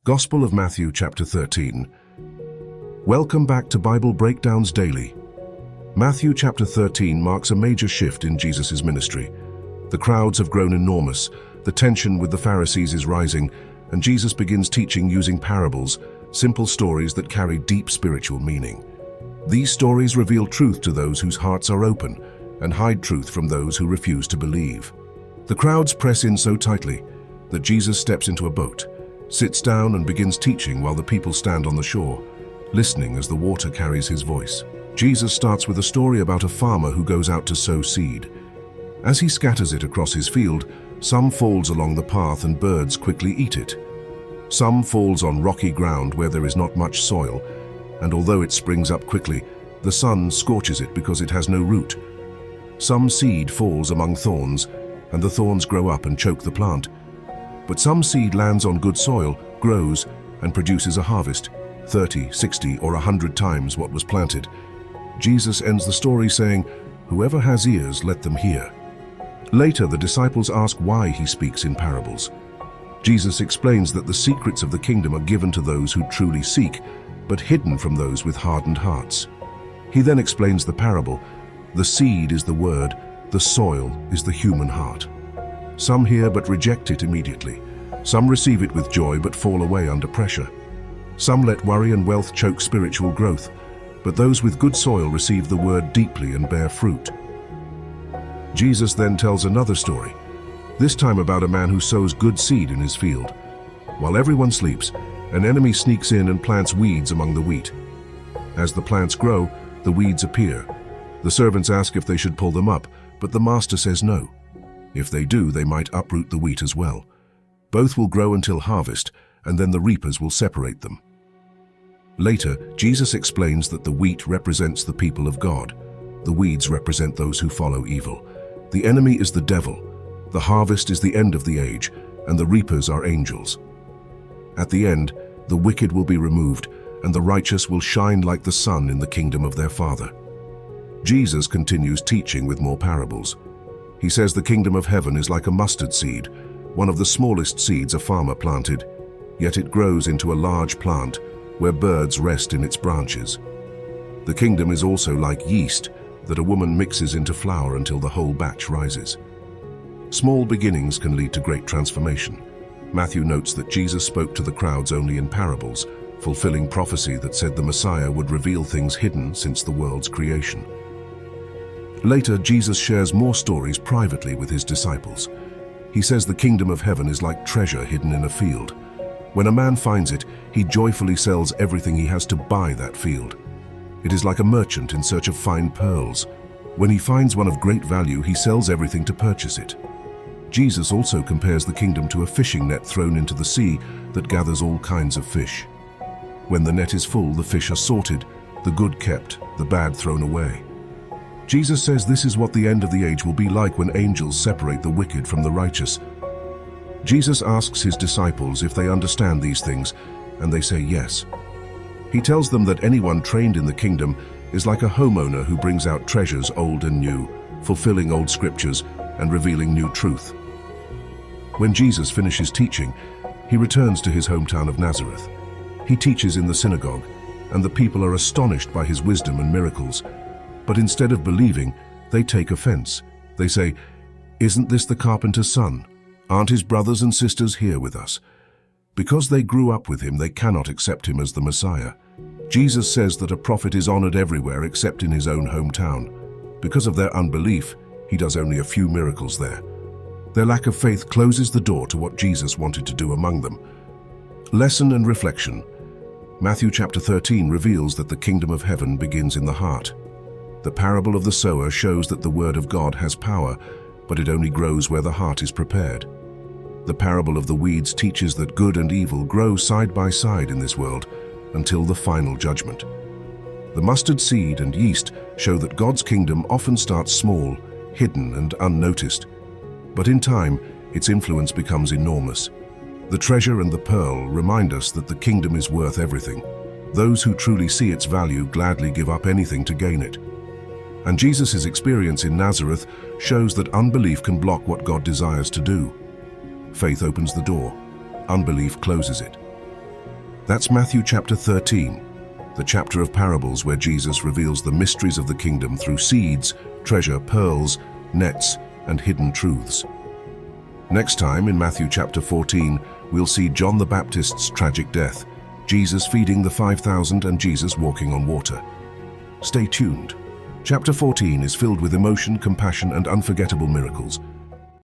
Gospel of Matthew chapter 13. Welcome back to Bible Breakdowns Daily. Matthew chapter 13 marks a major shift in Jesus' ministry. The crowds have grown enormous, the tension with the Pharisees is rising, and Jesus begins teaching using parables, simple stories that carry deep spiritual meaning. These stories reveal truth to those whose hearts are open and hide truth from those who refuse to believe. The crowds press in so tightly that Jesus steps into a boat, sits down and begins teaching while the people stand on the shore, listening as the water carries his voice. Jesus starts with a story about a farmer who goes out to sow seed. As he scatters it across his field, some falls along the path and birds quickly eat it. Some falls on rocky ground where there is not much soil, and although it springs up quickly, the sun scorches it because it has no root. Some seed falls among thorns, and the thorns grow up and choke the plant. But some seed lands on good soil, grows, and produces a harvest, 30, 60, or 100 times what was planted. Jesus ends the story saying, "Whoever has ears, let them hear." Later, the disciples ask why he speaks in parables. Jesus explains that the secrets of the kingdom are given to those who truly seek, but hidden from those with hardened hearts. He then explains the parable. The seed is the word, the soil is the human heart. Some hear but reject it immediately. Some receive it with joy but fall away under pressure. Some let worry and wealth choke spiritual growth, but those with good soil receive the word deeply and bear fruit. Jesus then tells another story, this time about a man who sows good seed in his field. While everyone sleeps, an enemy sneaks in and plants weeds among the wheat. As the plants grow, the weeds appear. The servants ask if they should pull them up, but the master says no. If they do, they might uproot the wheat as well. Both will grow until harvest, and then the reapers will separate them. Later, Jesus explains that the wheat represents the people of God. The weeds represent those who follow evil. The enemy is the devil. The harvest is the end of the age, and the reapers are angels. At the end, the wicked will be removed, and the righteous will shine like the sun in the kingdom of their Father. Jesus continues teaching with more parables. He says the kingdom of heaven is like a mustard seed, one of the smallest seeds a farmer planted, yet it grows into a large plant where birds rest in its branches. The kingdom is also like yeast that a woman mixes into flour until the whole batch rises. Small beginnings can lead to great transformation. Matthew notes that Jesus spoke to the crowds only in parables, fulfilling prophecy that said the Messiah would reveal things hidden since the world's creation. Later, Jesus shares more stories privately with his disciples. He says the kingdom of heaven is like treasure hidden in a field. When a man finds it, he joyfully sells everything he has to buy that field. It is like a merchant in search of fine pearls. When he finds one of great value, he sells everything to purchase it. Jesus also compares the kingdom to a fishing net thrown into the sea that gathers all kinds of fish. When the net is full, the fish are sorted, the good kept, the bad thrown away. Jesus says this is what the end of the age will be like when angels separate the wicked from the righteous. Jesus asks his disciples if they understand these things, and they say yes. He tells them that anyone trained in the kingdom is like a homeowner who brings out treasures old and new, fulfilling old scriptures and revealing new truth. When Jesus finishes teaching, he returns to his hometown of Nazareth. He teaches in the synagogue, and the people are astonished by his wisdom and miracles. But instead of believing, they take offense. They say, "Isn't this the carpenter's son? Aren't his brothers and sisters here with us?" Because they grew up with him, they cannot accept him as the Messiah. Jesus says that a prophet is honored everywhere except in his own hometown. Because of their unbelief, he does only a few miracles there. Their lack of faith closes the door to what Jesus wanted to do among them. Lesson and reflection. Matthew chapter 13 reveals that the kingdom of heaven begins in the heart. The parable of the sower shows that the word of God has power, but it only grows where the heart is prepared. The parable of the weeds teaches that good and evil grow side by side in this world until the final judgment. The mustard seed and yeast show that God's kingdom often starts small, hidden and unnoticed, but in time its influence becomes enormous. The treasure and the pearl remind us that the kingdom is worth everything. Those who truly see its value gladly give up anything to gain it. And Jesus' experience in Nazareth shows that unbelief can block what God desires to do. Faith opens the door, unbelief closes it. That's Matthew chapter 13, the chapter of parables where Jesus reveals the mysteries of the kingdom through seeds, treasure, pearls, nets, and hidden truths. Next time, in Matthew chapter 14, we'll see John the Baptist's tragic death, Jesus feeding the 5,000 and Jesus walking on water. Stay tuned. Chapter 14 is filled with emotion, compassion, and unforgettable miracles.